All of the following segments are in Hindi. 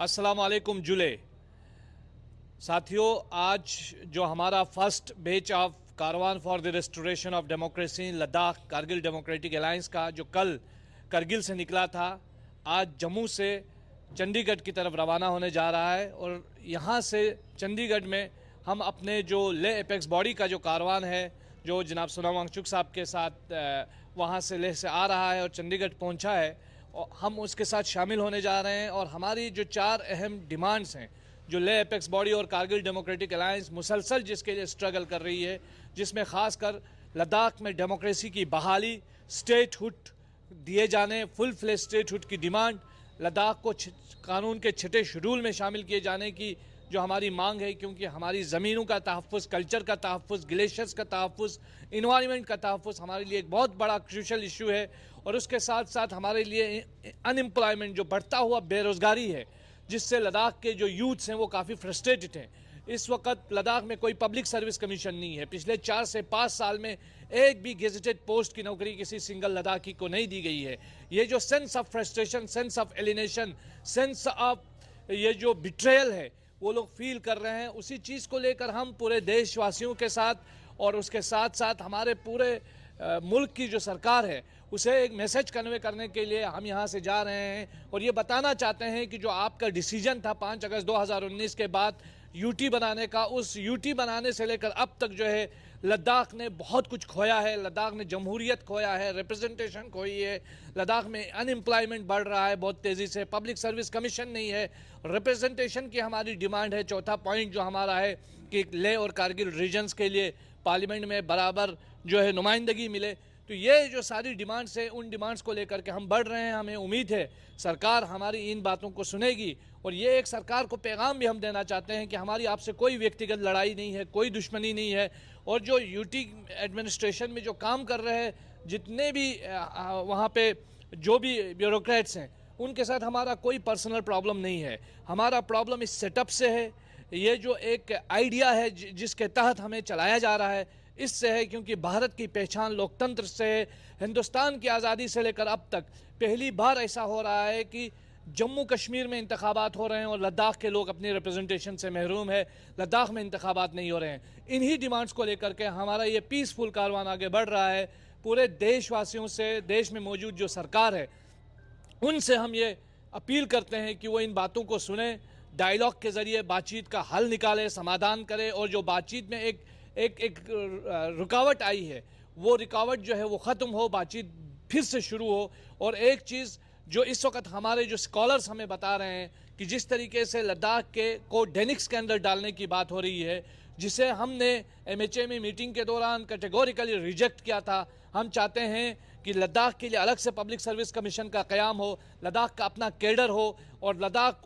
अस्सलाम वालेकुम जुले साथियों, आज जो हमारा first batch of caravan for the restoration of democracy in Ladakh Kargil democratic alliance का जो कल करगिल से निकला था, आज जम्मू से चंडीगढ़ की तरफ रवाना होने जा रहा है। और यहाँ से चंडीगढ़ में हम अपने जो लेह एपेक्स बॉडी का जो कारवान है, जो जनाब सोनम वांगचुक साहब के साथ वहाँ से लेह से आ रहा है और चंडीगढ़ पहुँचा है, और हम उसके साथ शामिल होने जा रहे हैं। और हमारी जो 4 अहम डिमांड्स हैं, जो लेह एपेक्स बॉडी और कारगिल डेमोक्रेटिक अलायंस मुसलसल जिसके लिए स्ट्रगल कर रही है, जिसमें ख़ासकर लद्दाख में डेमोक्रेसी की बहाली, स्टेटहुड दिए जाने, फुल फ्लेज स्टेटहुड की डिमांड, लद्दाख को कानून के 6ठे शेड्यूल में शामिल किए जाने की जो हमारी मांग है, क्योंकि हमारी ज़मीनों का तहफ़्फ़ुज़, कल्चर का तहफ़्फ़ुज़, ग्लेशियर्स का तहफ़्फ़ुज़, इन्वायरमेंट का तहफ़्फ़ुज़ हमारे लिए एक बहुत बड़ा क्रूशल इशू है। और उसके साथ साथ हमारे लिए अनएम्प्लॉयमेंट, जो बढ़ता हुआ बेरोज़गारी है, जिससे लद्दाख के जो यूथ्स हैं वो काफ़ी फ्रस्ट्रेटेड हैं। इस वक्त लद्दाख में कोई पब्लिक सर्विस कमीशन नहीं है। पिछले 4 से 5 साल में एक भी गेजेटेड पोस्ट की नौकरी किसी सिंगल लद्दाखी को नहीं दी गई है। ये जो sense of frustration, sense of alienation, sense of ये जो बिट्रेयल है वो लोग फील कर रहे हैं, उसी चीज़ को लेकर हम पूरे देशवासियों के साथ और उसके साथ साथ हमारे पूरे मुल्क की जो सरकार है उसे एक मैसेज कन्वे करने के लिए हम यहाँ से जा रहे हैं। और ये बताना चाहते हैं कि जो आपका डिसीजन था 5 अगस्त 2019 के बाद यूटी बनाने का, उस यूटी बनाने से लेकर अब तक जो है लद्दाख ने बहुत कुछ खोया है। लद्दाख ने जमहूरियत खोया है, रिप्रेजेंटेशन खोई है, लद्दाख में अनएम्प्लॉयमेंट बढ़ रहा है बहुत तेज़ी से, पब्लिक सर्विस कमीशन नहीं है, रिप्रेजेंटेशन की हमारी डिमांड है। चौथा पॉइंट जो हमारा है कि लेह और कारगिल रीजन्स के लिए पार्लियामेंट में बराबर जो है नुमाइंदगी मिले। तो ये जो सारी डिमांड्स है, उन डिमांड्स को लेकर के हम बढ़ रहे हैं। हमें उम्मीद है सरकार हमारी इन बातों को सुनेगी। और ये एक सरकार को पैगाम भी हम देना चाहते हैं कि हमारी आपसे कोई व्यक्तिगत लड़ाई नहीं है, कोई दुश्मनी नहीं है। और जो यूटी एडमिनिस्ट्रेशन में जो काम कर रहे हैं, जितने भी वहाँ पे जो भी ब्यूरोक्रेट्स हैं, उनके साथ हमारा कोई पर्सनल प्रॉब्लम नहीं है। हमारा प्रॉब्लम इस सेटअप से है, ये जो एक आइडिया है जिसके तहत हमें चलाया जा रहा है, इससे है। क्योंकि भारत की पहचान लोकतंत्र से है। हिंदुस्तान की आज़ादी से लेकर अब तक पहली बार ऐसा हो रहा है कि जम्मू कश्मीर में इंतखाबात हो रहे हैं और लद्दाख के लोग अपनी रिप्रेजेंटेशन से महरूम है, लद्दाख में इंतखाबात नहीं हो रहे हैं। इन्हीं डिमांड्स को लेकर के हमारा ये पीसफुल कारवान आगे बढ़ रहा है। पूरे देशवासियों से, देश में मौजूद जो सरकार है उनसे हम ये अपील करते हैं कि वो इन बातों को सुने, डायलॉग के ज़रिए बातचीत का हल निकाले, समाधान करे। और जो बातचीत में एक रुकावट आई है, वो रुकावट जो है वो ख़त्म हो, बातचीत फिर से शुरू हो। और एक चीज़ जो इस वक्त हमारे जो स्कॉलर्स हमें बता रहे हैं कि जिस तरीके से लद्दाख के को डेनिक्स के अंदर डालने की बात हो रही है, जिसे हमने MHA में मीटिंग के दौरान कैटेगोरिकली रिजेक्ट किया था। हम चाहते हैं कि लद्दाख के लिए अलग से पब्लिक सर्विस कमीशन का क़याम हो, लद्दाख का अपना कैडर हो। और लद्दाख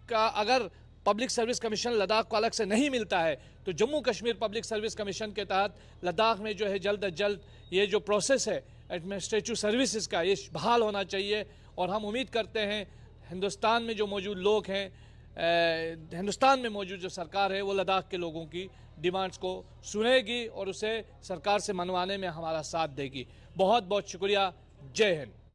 का अगर पब्लिक सर्विस कमीशन लद्दाख को अलग से नहीं मिलता है तो Jammu Kashmir public service commission के तहत लद्दाख में जो है जल्द अज जल्द ये जो प्रोसेस है एडमिनिस्ट्रेटिव सर्विसेज का, ये बहाल होना चाहिए। और हम उम्मीद करते हैं हिंदुस्तान में जो मौजूद लोग हैं, हिंदुस्तान में मौजूद जो सरकार है, वो लद्दाख के लोगों की डिमांड्स को सुनेगी और उसे सरकार से मनवाने में हमारा साथ देगी। बहुत बहुत शुक्रिया। जय हिंद।